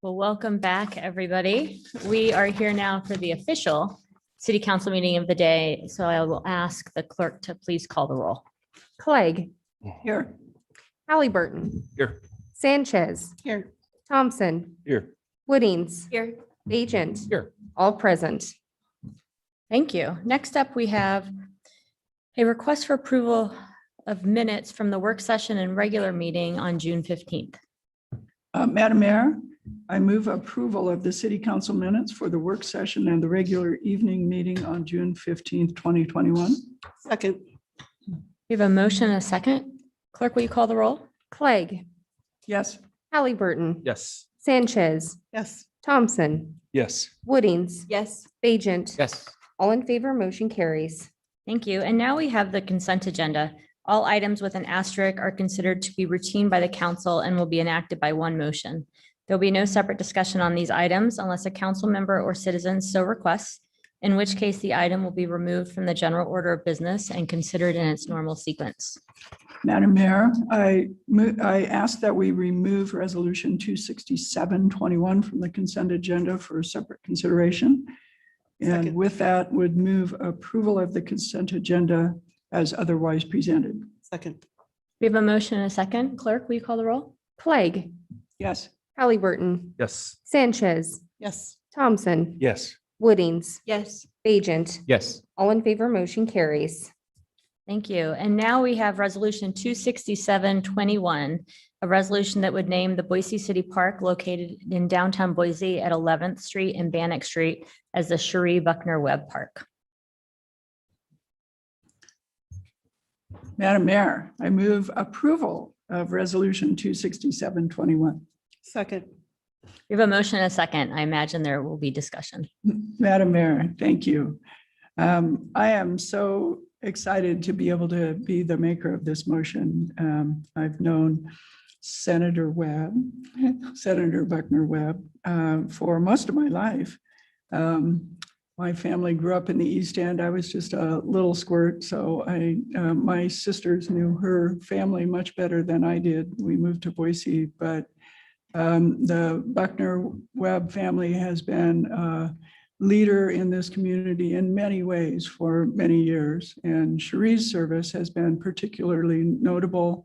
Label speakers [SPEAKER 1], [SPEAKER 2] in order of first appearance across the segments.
[SPEAKER 1] Well, welcome back, everybody. We are here now for the official city council meeting of the day. So I will ask the clerk to please call the roll.
[SPEAKER 2] Clegg,
[SPEAKER 3] Here.
[SPEAKER 2] Halliburton,
[SPEAKER 3] Here.
[SPEAKER 2] Sanchez,
[SPEAKER 3] Here.
[SPEAKER 2] Thompson,
[SPEAKER 3] Here.
[SPEAKER 2] Woodings,
[SPEAKER 1] Here.
[SPEAKER 2] Agent,
[SPEAKER 3] Here.
[SPEAKER 2] all present.
[SPEAKER 1] Thank you. Next up, we have a request for approval of minutes from the work session and regular meeting on June 15th.
[SPEAKER 3] Madam Mayor, I move approval of the city council minutes for the work session and the regular evening meeting on June 15th, 2021.
[SPEAKER 4] Second.
[SPEAKER 1] We have a motion and a second. Clerk, will you call the roll?
[SPEAKER 2] Clegg,
[SPEAKER 3] Yes.
[SPEAKER 2] Halliburton,
[SPEAKER 5] Yes.
[SPEAKER 2] Sanchez,
[SPEAKER 4] Yes.
[SPEAKER 2] Thompson,
[SPEAKER 5] Yes.
[SPEAKER 2] Woodings,
[SPEAKER 4] Yes.
[SPEAKER 2] Agent,
[SPEAKER 5] Yes.
[SPEAKER 2] all in favor, motion carries.
[SPEAKER 1] Thank you. And now we have the consent agenda. All items with an asterisk are considered to be routine by the council and will be enacted by one motion. There'll be no separate discussion on these items unless a council member or citizen so requests, in which case the item will be removed from the general order of business and considered in its normal sequence.
[SPEAKER 3] Madam Mayor, I ask that we remove resolution 26721 from the consent agenda for separate consideration. And
[SPEAKER 4] Second.
[SPEAKER 3] with that would move approval of the consent agenda as otherwise presented.
[SPEAKER 4] Second.
[SPEAKER 1] We have a motion and a second. Clerk, will you call the roll?
[SPEAKER 2] Clegg,
[SPEAKER 3] Yes.
[SPEAKER 2] Halliburton,
[SPEAKER 5] Yes.
[SPEAKER 2] Sanchez,
[SPEAKER 4] Yes.
[SPEAKER 2] Thompson,
[SPEAKER 5] Yes.
[SPEAKER 2] Woodings,
[SPEAKER 4] Yes.
[SPEAKER 2] Agent,
[SPEAKER 5] Yes.
[SPEAKER 2] all in favor, motion carries.
[SPEAKER 1] Thank you. And now we have resolution 26721, a resolution that would name the Boise City Park located in downtown Boise at 11th Street and Bannock Street as the Cherie Buckner Webb Park.
[SPEAKER 3] Madam Mayor, I move approval of resolution 26721.
[SPEAKER 4] Second.
[SPEAKER 1] We have a motion and a second. I imagine there will be discussion.
[SPEAKER 3] Madam Mayor, thank you. I am so excited to be able to be the maker of this motion. I've known Senator Buckner Webb, for most of my life. My family grew up in the East End. I was just a little squirt, so my sisters knew her family much better than I did. We moved to Boise, but the Buckner Webb family has been a leader in this community in many ways for many years. And Cherie's service has been particularly notable,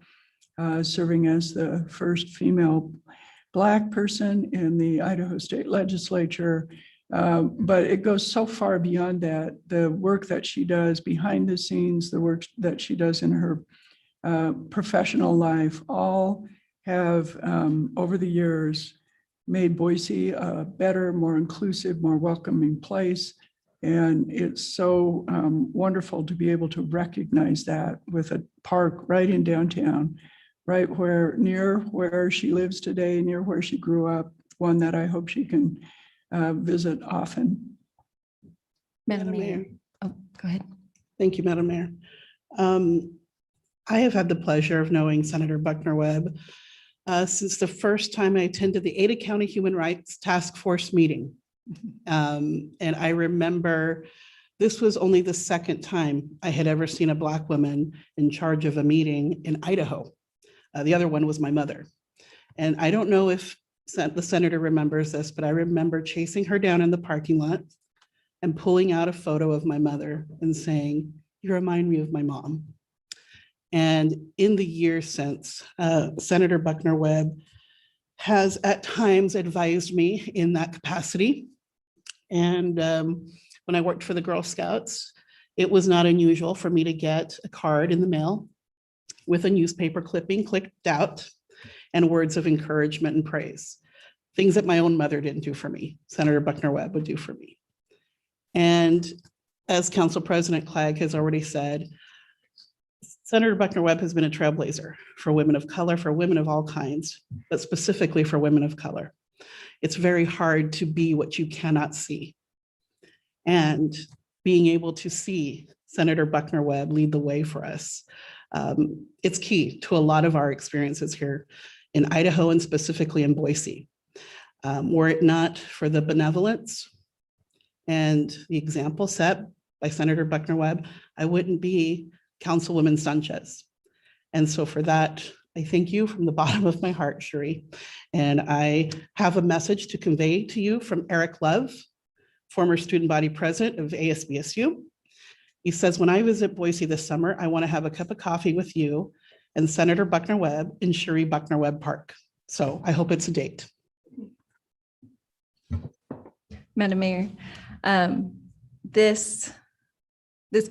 [SPEAKER 3] serving as the first female Black person in the Idaho State Legislature. But it goes so far beyond that. The work that she does behind the scenes, the work that she does in her professional life, all have over the years made Boise a better, more inclusive, more welcoming place. And it's so wonderful to be able to recognize that with a park right in downtown, right near where she lives today, near where she grew up, one that I hope she can visit often.
[SPEAKER 4] Madam Mayor.
[SPEAKER 2] Oh, go ahead.
[SPEAKER 4] Thank you, Madam Mayor. I have had the pleasure of knowing Senator Buckner Webb since the first time I attended the Ada County Human Rights Task Force meeting. And I remember this was only the second time I had ever seen a Black woman in charge of a meeting in Idaho. The other one was my mother. And I don't know if the senator remembers this, but I remember chasing her down in the parking lot and pulling out a photo of my mother and saying, "You remind me of my mom." And in the years since, Senator Buckner Webb has at times advised me in that capacity. And when I worked for the Girl Scouts, it was not unusual for me to get a card in the mail with a newspaper clipping clicked out and words of encouragement and praise. Things that my own mother didn't do for me, Senator Buckner Webb would do for me. And as Council President Clegg has already said, Senator Buckner Webb has been a trailblazer for women of color, for women of all kinds, but specifically for women of color. It's very hard to be what you cannot see. And being able to see Senator Buckner Webb lead the way for us, it's key to a lot of our experiences here in Idaho and specifically in Boise. Were it not for the benevolence and the example set by Senator Buckner Webb, I wouldn't be Councilwoman Sanchez. And so for that, I thank you from the bottom of my heart, Cherie. And I have a message to convey to you from Eric Love, former student body president of ASBSU. He says, when I visit Boise this summer, I want to have a cup of coffee with you and Senator Buckner Webb in Cherie Buckner Webb Park. So I hope it's a date.
[SPEAKER 5] Madam Mayor, this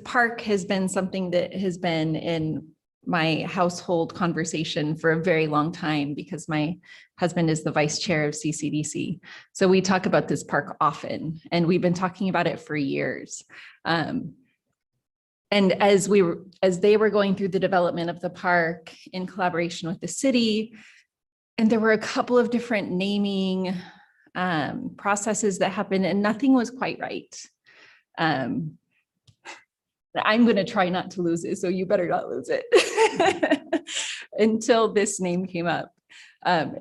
[SPEAKER 5] park has been something that has been in my household conversation for a very long time because my husband is the vice chair of CCDC. So we talk about this park often, and we've been talking about it for years. And as they were going through the development of the park in collaboration with the city, and there were a couple of different naming processes that happened, and nothing was quite right. I'm going to try not to lose it, so you better not lose it until this name came up. And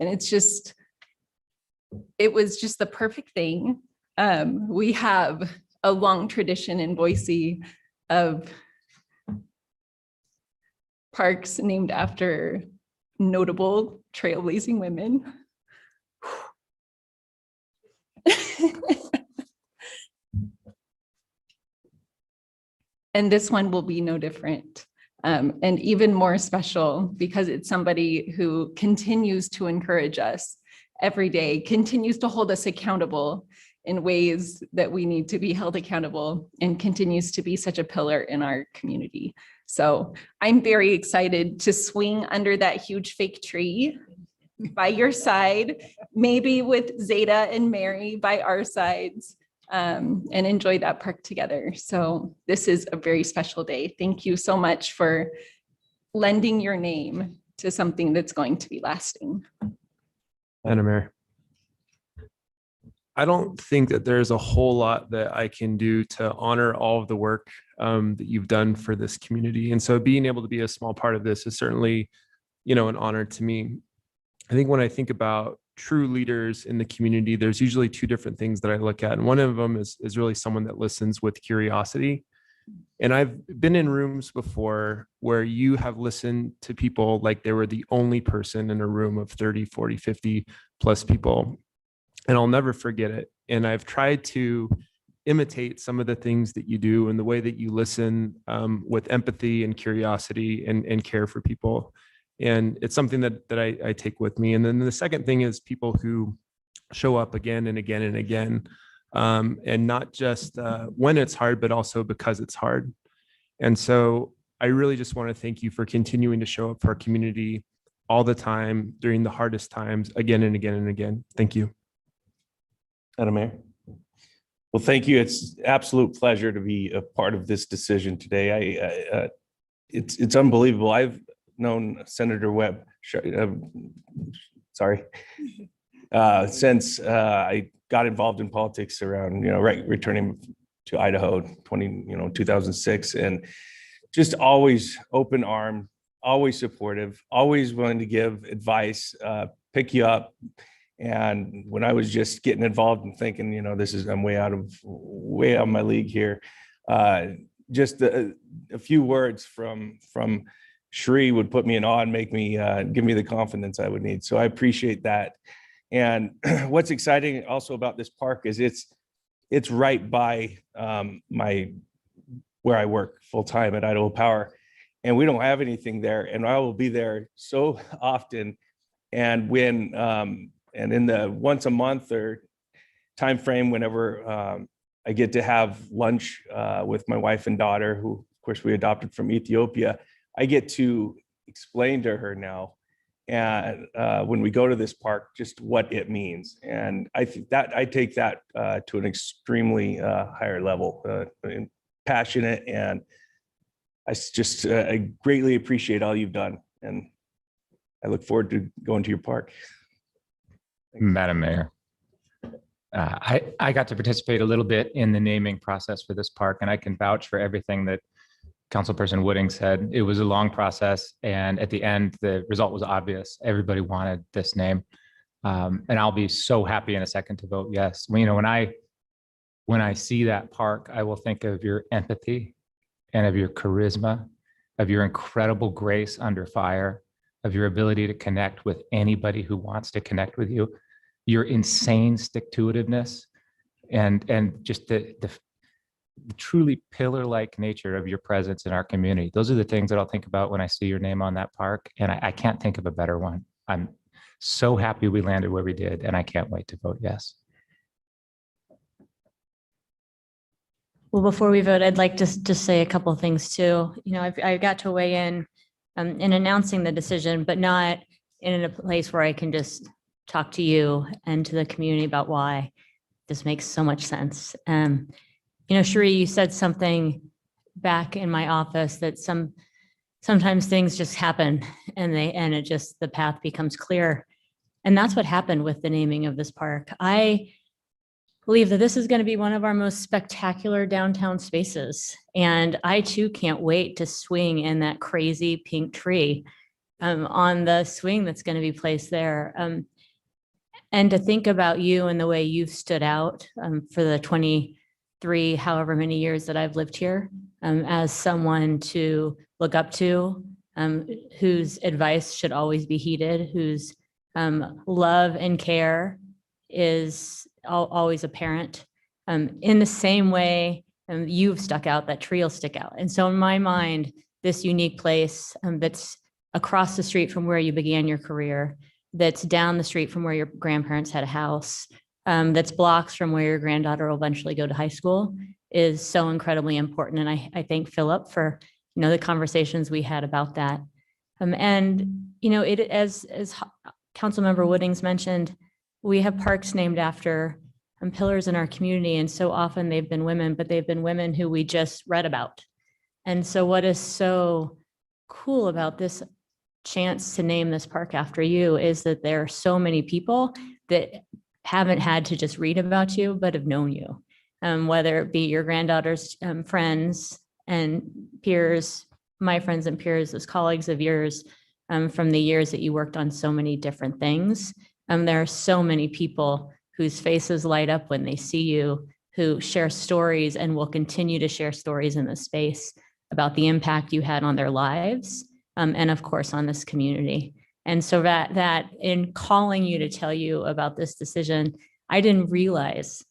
[SPEAKER 5] it was just the perfect thing. We have a long tradition in Boise of parks named after notable trailblazing women. And this one will be no different. And even more special because it's somebody who continues to encourage us every day, continues to hold us accountable in ways that we need to be held accountable, and continues to be such a pillar in our community. So I'm very excited to swing under that huge fake tree by your side, maybe with Zeta and Mary by our sides. And enjoy that park together. So this is a very special day. Thank you so much for lending your name to something that's going to be lasting.
[SPEAKER 6] Madam Mayor, I don't think that there's a whole lot that I can do to honor all of the work that you've done for this community. And so being able to be a small part of this is certainly, an honor to me. I think when I think about true leaders in the community, there's usually two different things that I look at. And one of them is really someone that listens with curiosity. And I've been in rooms before where you have listened to people like they were the only person in a room of 30, 40, 50 plus people. And I'll never forget it. And I've tried to imitate some of the things that you do and the way that you listen with empathy and curiosity and care for people. And it's something that I take with me. And then the second thing is people who show up again and again and again, and not just when it's hard, but also because it's hard. And so I really just want to thank you for continuing to show up for our community all the time during the hardest times, again and again and again. Thank you.
[SPEAKER 7] Madam Mayor. Well, thank you. It's an absolute pleasure to be a part of this decision today. It's unbelievable. I've known Senator Webb, since I got involved in politics around, returning to Idaho 2006, and just always open armed, always supportive, always willing to give advice, pick you up. And when I was just getting involved and thinking, I'm way out of my league here, just a few words from Cherie would put me in awe and make me give me the confidence I would need. So I appreciate that. And what's exciting also about this park is it's right by where I work full time at Idaho Power, and we don't have anything there. And I will be there so often. And when and in the once a month or time frame, whenever I get to have lunch with my wife and daughter, who of course we adopted from Ethiopia, I get to explain to her now, and when we go to this park, just what it means. And I think that I take that to an extremely higher level, and passionate, and I greatly appreciate all you've done, and I look forward to going to your park.
[SPEAKER 8] Madam Mayor, I got to participate a little bit in the naming process for this park, and I can vouch for everything that Councilperson Wooding said. It was a long process, and at the end, the result was obvious. Everybody wanted this name, and I'll be so happy in a second to vote yes. When I see that park, I will think of your empathy and of your charisma, of your incredible grace under fire, of your ability to connect with anybody who wants to connect with you, your insane stick-to-itiveness, and just the truly pillar-like nature of your presence in our community. Those are the things that I'll think about when I see your name on that park, and I can't think of a better one. I'm so happy we landed where we did, and I can't wait to vote yes.
[SPEAKER 1] Well, before we vote, I'd like to just say a couple of things too. You know, I got to weigh in announcing the decision, but not in a place where I can just talk to you and to the community about why this makes so much sense. You know, Cherie, you said something back in my office that sometimes things just happen and it just, the path becomes clear. And that's what happened with the naming of this park. I believe that this is going to be one of our most spectacular downtown spaces. And I too can't wait to swing in that crazy pink tree on the swing that's going to be placed there. And to think about you and the way you've stood out for the 23, however many years that I've lived here, as someone to look up to, whose advice should always be heeded, whose love and care is always apparent. In the same way you've stuck out, that tree will stick out. And so in my mind, this unique place that's across the street from where you began your career, that's down the street from where your grandparents had a house, that's blocks from where your granddaughter will eventually go to high school, is so incredibly important. And I thank Philip for, you know, the conversations we had about that. And, you know, it, as Councilmember Woodings mentioned, we have parks named after pillars in our community. And so often they've been women, but they've been women who we just read about. And so what is so cool about this chance to name this park after you is that there are so many people that haven't had to just read about you, but have known you, whether it be your granddaughter's friends and peers, my friends and peers as colleagues of yours from the years that you worked on so many different things. There are so many people whose faces light up when they see you, who share stories and will continue to share stories in this space about the impact you had on their lives, and of course on this community. And so that in calling you to tell you about this decision, I didn't realize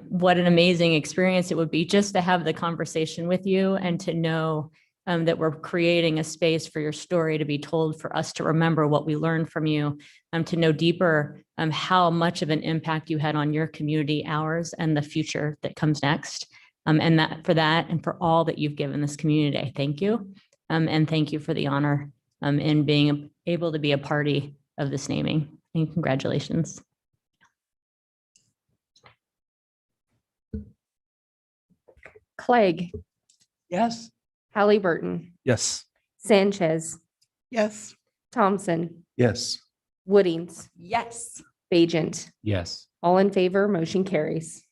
[SPEAKER 1] what an amazing experience it would be just to have the conversation with you and to know that we're creating a space for your story to be told, for us to remember what we learned from you, to know deeper how much of an impact you had on your community, ours, and the future that comes next. And that for that and for all that you've given this community, I thank you. And thank you for the honor in being able to be a party of this naming. And congratulations.
[SPEAKER 2] Clegg,
[SPEAKER 3] Yes.
[SPEAKER 2] Halliburton,
[SPEAKER 6] Yes.
[SPEAKER 2] Sanchez,
[SPEAKER 4] Yes.
[SPEAKER 2] Thompson,
[SPEAKER 7] Yes.
[SPEAKER 2] Woodings,
[SPEAKER 5] Yes.
[SPEAKER 2] Bajent.
[SPEAKER 8] Yes.
[SPEAKER 2] All in favor, motion carries.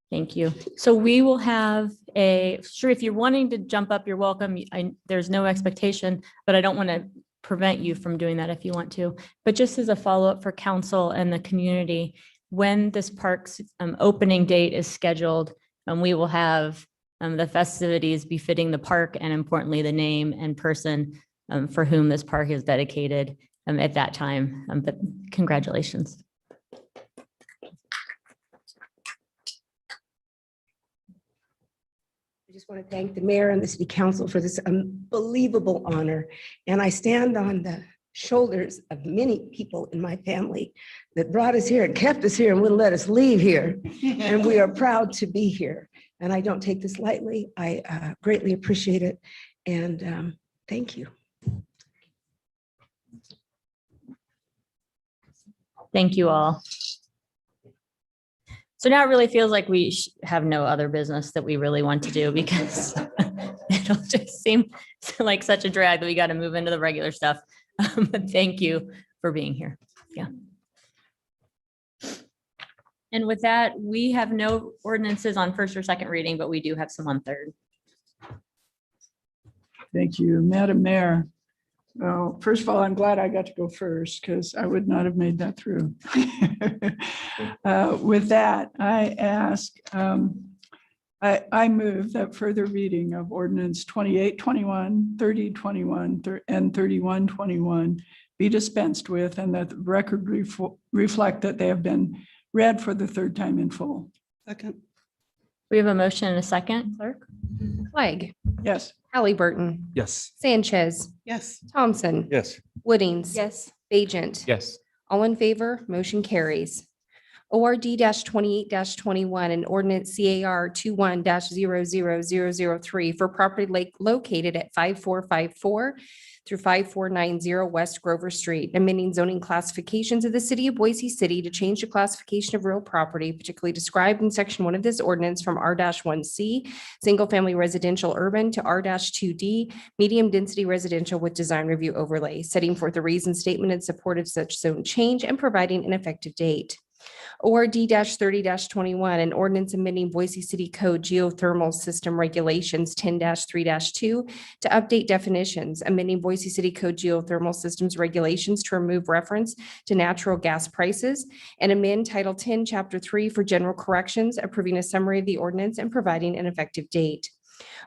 [SPEAKER 1] Thank you. So we will have sure, if you're wanting to jump up, you're welcome. There's no expectation, but I don't want to prevent you from doing that if you want to. But just as a follow-up for council and the community, when this park's opening date is scheduled, we will have the festivities befitting the park and importantly, the name and person for whom this park is dedicated at that time. But congratulations.
[SPEAKER 9] I just want to thank the mayor and the city council for this unbelievable honor. And I stand on the shoulders of many people in my family that brought us here and kept us here and wouldn't let us leave here. And we are proud to be here. And I don't take this lightly. I greatly appreciate it. And thank you.
[SPEAKER 1] Thank you all. So now it really feels like we have no other business that we really want to do because it'll just seem like such a drag that we got to move into the regular stuff. But thank you for being here. Yeah. And with that, we have no ordinances on first or second reading, but we do have some on third.
[SPEAKER 3] Thank you, Madam Mayor. Well, first of all, I'm glad I got to go first because I would not have made that through. With that, I ask, I move that further reading of ordinance 2821, 3021, and 3121 be dispensed with, and that the record reflect that they have been read for the third time in full.
[SPEAKER 4] Second.
[SPEAKER 1] We have a motion and a second, clerk?
[SPEAKER 2] Clegg,
[SPEAKER 3] Yes.
[SPEAKER 2] Halliburton,
[SPEAKER 6] Yes.
[SPEAKER 2] Sanchez,
[SPEAKER 4] Yes.
[SPEAKER 2] Thompson,
[SPEAKER 7] Yes.
[SPEAKER 2] Woodings.
[SPEAKER 5] Yes.
[SPEAKER 2] Bajent.
[SPEAKER 8] Yes.
[SPEAKER 2] All in favor, motion carries. ORD 28-21 and ordinance CAR 21-00003 for property located at 5454 through 5490 West Grover Street, amending zoning classifications of the city of Boise City to change the classification of real property, particularly described in section 1 of this ordinance from R-1C, single-family residential urban, to R-2D, medium-density residential with design review overlay, setting forth a reason statement in support of such zone change and providing an effective date. ORD 30-21, an ordinance amending Boise City Code geothermal system regulations 10-3-2 to update definitions, amending Boise City Code geothermal systems regulations to remove reference to natural gas prices, and amend Title 10, Chapter 3 for general corrections, approving a summary of the ordinance and providing an effective date.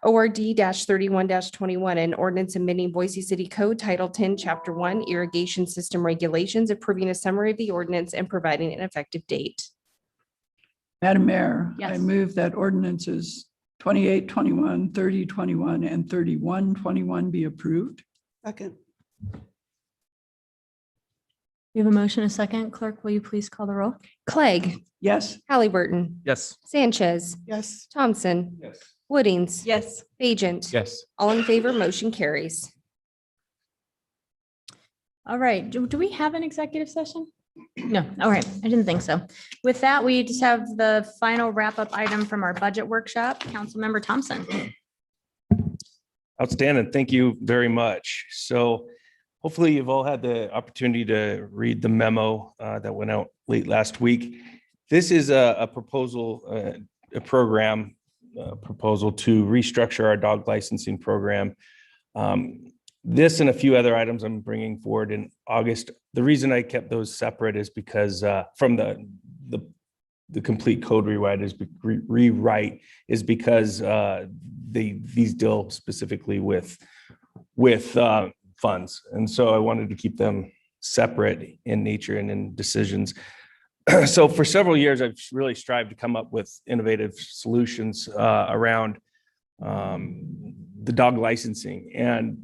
[SPEAKER 2] ORD 31-21, an ordinance amending Boise City Code Title 10, Chapter 1, irrigation system regulations, approving a summary of the ordinance and providing an effective date.
[SPEAKER 3] Madam Mayor, I
[SPEAKER 1] Yes.
[SPEAKER 3] move that ordinances 2821, 3021, and 3121 be approved.
[SPEAKER 4] Second.
[SPEAKER 1] We have a motion, and a second, clerk, will you please call the roll?
[SPEAKER 2] Clegg,
[SPEAKER 3] Yes.
[SPEAKER 2] Halliburton,
[SPEAKER 6] Yes.
[SPEAKER 2] Sanchez,
[SPEAKER 4] Yes.
[SPEAKER 2] Thompson,
[SPEAKER 7] Yes.
[SPEAKER 2] Woodings.
[SPEAKER 5] Yes.
[SPEAKER 2] Bajent.
[SPEAKER 8] Yes.
[SPEAKER 2] All in favor, motion carries.
[SPEAKER 1] All right, do we have an executive session? No, all right, I didn't think so. With that, we just have the final wrap-up item from our budget workshop. Councilmember Thompson.
[SPEAKER 7] Outstanding. Thank you very much. So hopefully you've all had the opportunity to read the memo that went out late last week. This is a proposal, a program proposal to restructure our dog licensing program. This and a few other items I'm bringing forward in August. The reason I kept those separate is because from the complete code rewrite is because these deal specifically with funds, and so I wanted to keep them separate in nature and in decisions. So for several years, I've really strived to come up with innovative solutions around the dog licensing. And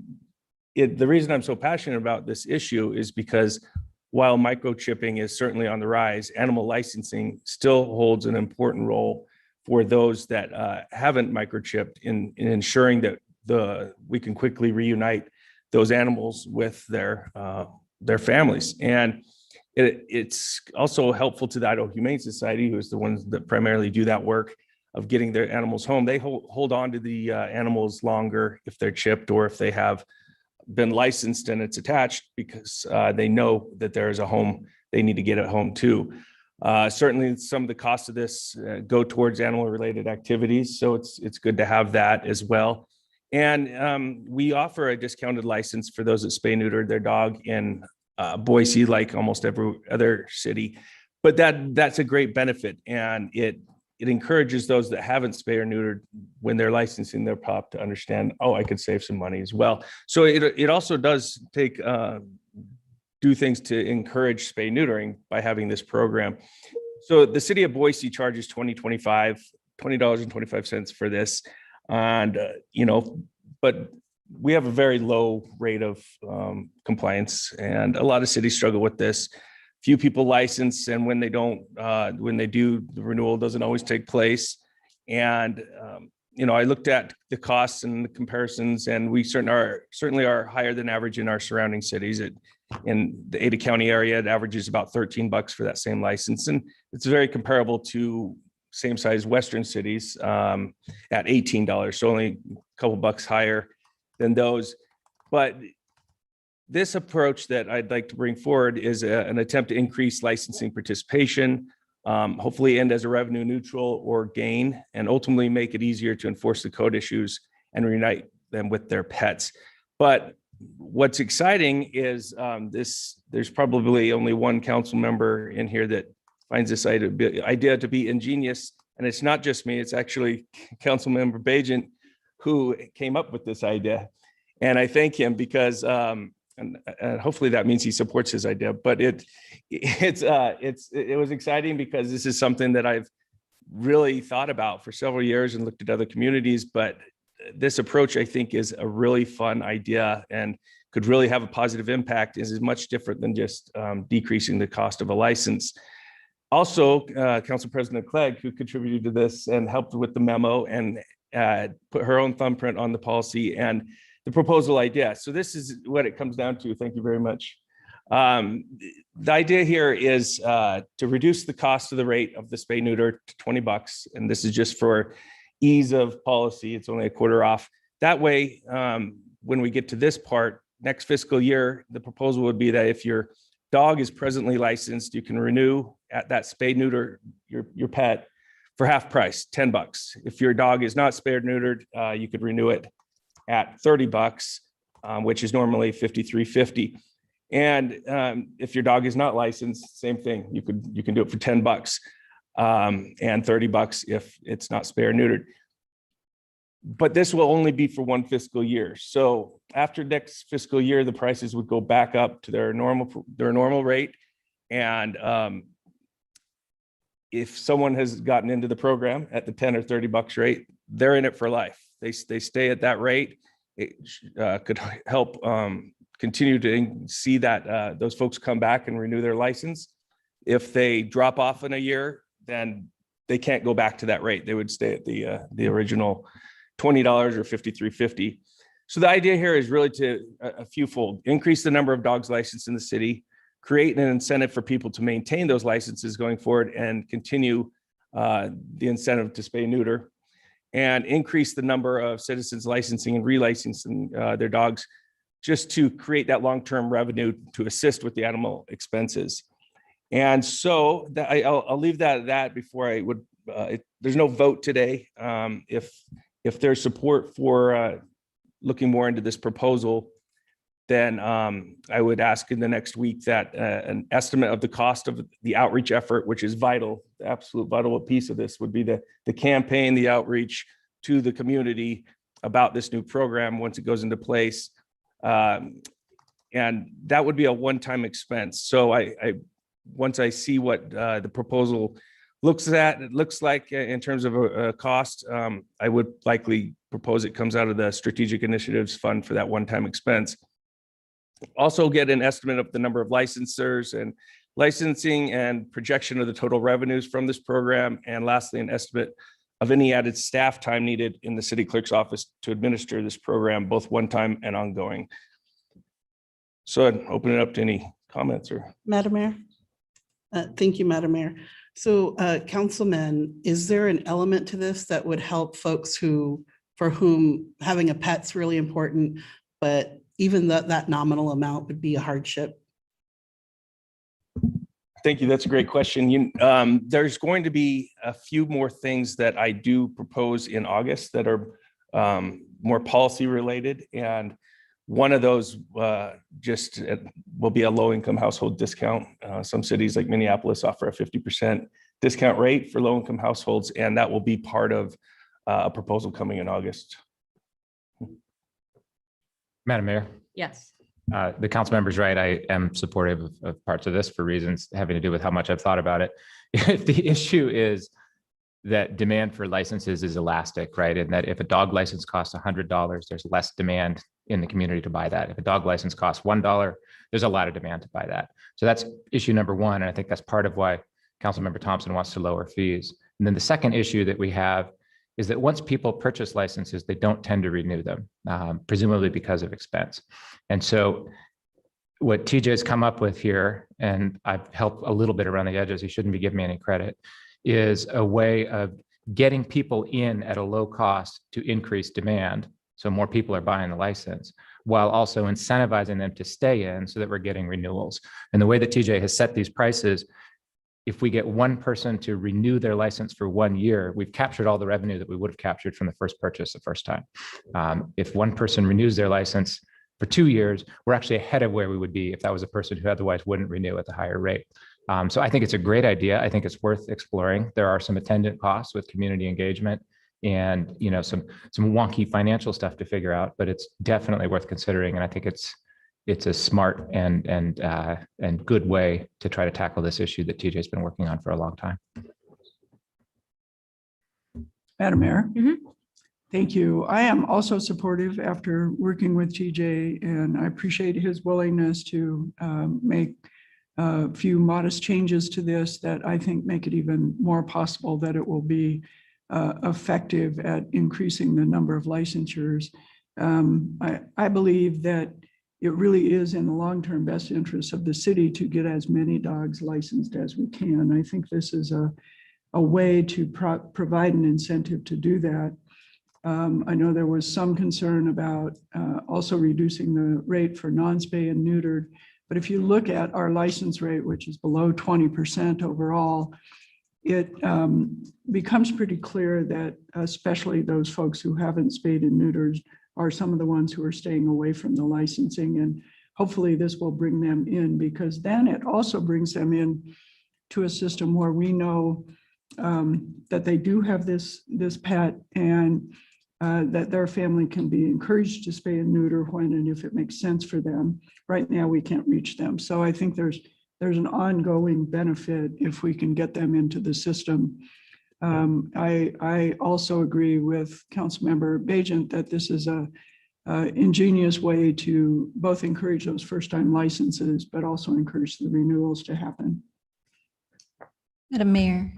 [SPEAKER 7] the reason I'm so passionate about this issue is because while microchipping is certainly on the rise, animal licensing still holds an important role for those that haven't microchipped in ensuring that we can quickly reunite those animals with their families. And it's also helpful to the Idaho Humane Society, who is the ones that primarily do that work of getting their animals home. They hold on to the animals longer if they're chipped or if they have been licensed and it's attached, because they know that there is a home they need to get at home too. Certainly some of the costs of this go towards animal related activities. So it's good to have that as well. And we offer a discounted license for those that spay neuter their dog in Boise, like almost every other city. But that's a great benefit, and it encourages those that haven't spayed or neutered when they're licensing their pup to understand, oh, I could save some money as well. So it also does do things to encourage spay neutering by having this program. So the city of Boise charges $20.25 for this, and but we have a very low rate of compliance, and a lot of cities struggle with this. Few people license, and when they do, the renewal doesn't always take place. And I looked at the costs and the comparisons, and we certainly are higher than average in our surrounding cities. In the Ada County area, it averages about $13 for that same license, and it's very comparable to same size Western cities at $18, so only a couple bucks higher than those. But this approach that I'd like to bring forward is an attempt to increase licensing participation, hopefully end as a revenue neutral or gain, and ultimately make it easier to enforce the code issues and reunite them with their pets. But what's exciting is there's probably only one council member in here that finds this idea to be ingenious. And it's not just me, it's actually Councilmember Bajent who came up with this idea. And I thank him because, and hopefully that means he supports his idea, but it was exciting because this is something that I've really thought about for several years and looked at other communities, but this approach I think is a really fun idea and could really have a positive impact. Is much different than just decreasing the cost of a license. Also, Council President Clegg, who contributed to this and helped with the memo and put her own thumbprint on the policy and the proposal idea. So this is what it comes down to. Thank you very much. The idea here is to reduce the cost of the rate of the spay neuter to $20. And this is just for ease of policy. It's only a quarter off. That way, when we get to this part, next fiscal year, the proposal would be that if your dog is presently licensed, you can renew at that spay neuter your pet for half price, $10. If your dog is not spayed neutered, you could renew it at $30, which is normally $53.50. And if your dog is not licensed, same thing. You can do it for $10 and $30 if it's not spayed or neutered. But this will only be for one fiscal year. So after next fiscal year, the prices would go back up to their normal rate. And if someone has gotten into the program at the $10 or $30 rate, they're in it for life. They stay at that rate. It could help continue to see that those folks come back and renew their license. If they drop off in a year, then they can't go back to that rate. They would stay at the original $20 or $53.50. So the idea here is really to a fewfold: increase the number of dogs licensed in the city, create an incentive for people to maintain those licenses going forward and continue the incentive to spay neuter, and increase the number of citizens licensing and relicensing their dogs, just to create that long-term revenue to assist with the animal expenses. And so I'll leave that at that before I would, there's no vote today. If there's support for looking more into this proposal, then I would ask in the next week that an estimate of the cost of the outreach effort, which is vital, the absolute vital piece of this would be the campaign, the outreach to the community about this new program once it goes into place. And that would be a one-time expense. So once I see what the proposal looks like in terms of a cost, I would likely propose it comes out of the Strategic Initiatives Fund for that one-time expense. Also get an estimate of the number of licensors and licensing and projection of the total revenues from this program. And lastly, an estimate of any added staff time needed in the city clerk's office to administer this program, both one-time and ongoing. So I'd open it up to any comments or.
[SPEAKER 4] Madam Mayor. Thank you, Madam Mayor. So Councilman, is there an element to this that would help folks for whom having a pet's really important, but even that nominal amount would be a hardship?
[SPEAKER 7] Thank you. That's a great question. There's going to be a few more things that I do propose in August that are more policy related. And one of those will be a low-income household discount. Some cities like Minneapolis offer a 50% discount rate for low-income households, and that will be part of a proposal coming in August.
[SPEAKER 8] Madam Mayor,
[SPEAKER 1] Yes.
[SPEAKER 8] the council member's right. I am supportive of parts of this for reasons having to do with how much I've thought about it. If the issue is that demand for licenses is elastic, right? And that if a dog license costs $100, there's less demand in the community to buy that. If a dog license costs $1, there's a lot of demand to buy that. So that's issue number one. And I think that's part of why Councilmember Thompson wants to lower fees. And then the second issue that we have is that once people purchase licenses, they don't tend to renew them, presumably because of expense. And so what TJ has come up with here, and I've helped a little bit around the edges, he shouldn't be giving me any credit, is a way of getting people in at a low cost to increase demand. So more people are buying the license, while also incentivizing them to stay in so that we're getting renewals. And the way that TJ has set these prices, if we get one person to renew their license for 1 year, we've captured all the revenue that we would have captured from the first purchase the first time. If one person renews their license for 2 years, we're actually ahead of where we would be if that was a person who otherwise wouldn't renew at the higher rate. So I think it's a great idea. I think it's worth exploring. There are some attendant costs with community engagement and, you know, some wonky financial stuff to figure out, but it's definitely worth considering. And I think it's a smart and good way to try to tackle this issue that TJ's been working on for a long time.
[SPEAKER 3] Madam Mayor.
[SPEAKER 1] Mhm.
[SPEAKER 3] Thank you. I am also supportive after working with TJ, and I appreciate his willingness to make a few modest changes to this that I think make it even more possible that it will be effective at increasing the number of licensures. I believe that it really is in the long-term best interest of the city to get as many dogs licensed as we can. I think this is a way to provide an incentive to do that. I know there was some concern about also reducing the rate for non-spay and neutered, but if you look at our license rate, which is below 20% overall, it becomes pretty clear that especially those folks who haven't spayed and neutered are some of the ones who are staying away from the licensing. And hopefully this will bring them in, because then it also brings them in to a system where we know that they do have this pet, and that their family can be encouraged to spay and neuter when and if it makes sense for them. Right now, we can't reach them. So I think there's an ongoing benefit if we can get them into the system. I also agree with Councilmember Bajent that this is a ingenious way to both encourage those first-time licenses, but also encourage the renewals to happen.
[SPEAKER 5] Madam Mayor,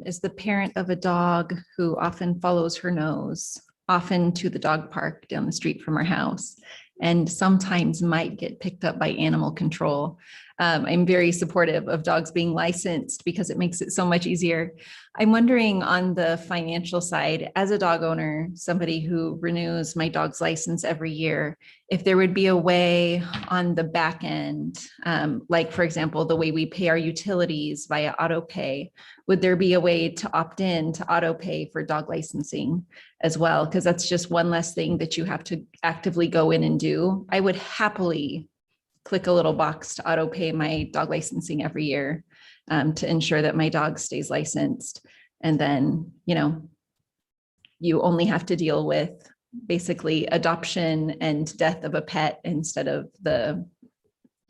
[SPEAKER 5] as the parent of a dog who often follows her nose, often to the dog park down the street from our house, and sometimes might get picked up by animal control, I'm very supportive of dogs being licensed because it makes it so much easier. I'm wondering on the financial side, as a dog owner, somebody who renews my dog's license every year, if there would be a way on the back end, like for example, the way we pay our utilities via auto pay, would there be a way to opt in to auto pay for dog licensing as well? Because that's just one less thing that you have to actively go in and do. I would happily click a little box to auto pay my dog licensing every year to ensure that my dog stays licensed. And then, you know, you only have to deal with basically adoption and death of a pet instead of the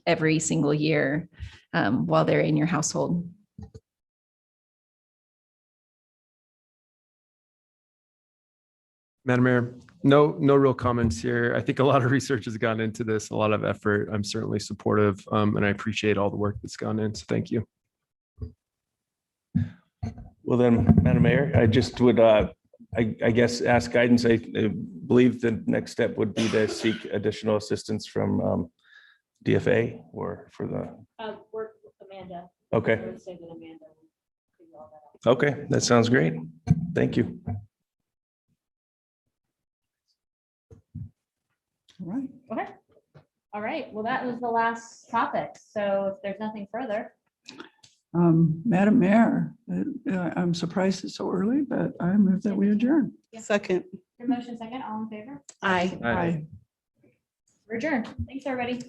[SPEAKER 5] every single year while they're in your household.
[SPEAKER 6] Madam Mayor, no real comments here. I think a lot of research has gone into this, a lot of effort. I'm certainly supportive, and I appreciate all the work that's gone in. So thank you.
[SPEAKER 7] Well then, Madam Mayor, I just would, I guess, ask guidance. I believe the next step would be to seek additional assistance from DFA or for the.
[SPEAKER 1] Work with Amanda.
[SPEAKER 7] Okay. Okay, that sounds great. Thank you.
[SPEAKER 3] All right.
[SPEAKER 1] Okay. All right. Well, that was the last topic. So if there's nothing further.
[SPEAKER 3] Madam Mayor, I'm surprised it's so early, but I move that we adjourn.
[SPEAKER 4] Second.
[SPEAKER 1] Your motion second, all in favor?
[SPEAKER 2] Aye.
[SPEAKER 3] Aye.
[SPEAKER 1] We're adjourned. Thanks, everybody.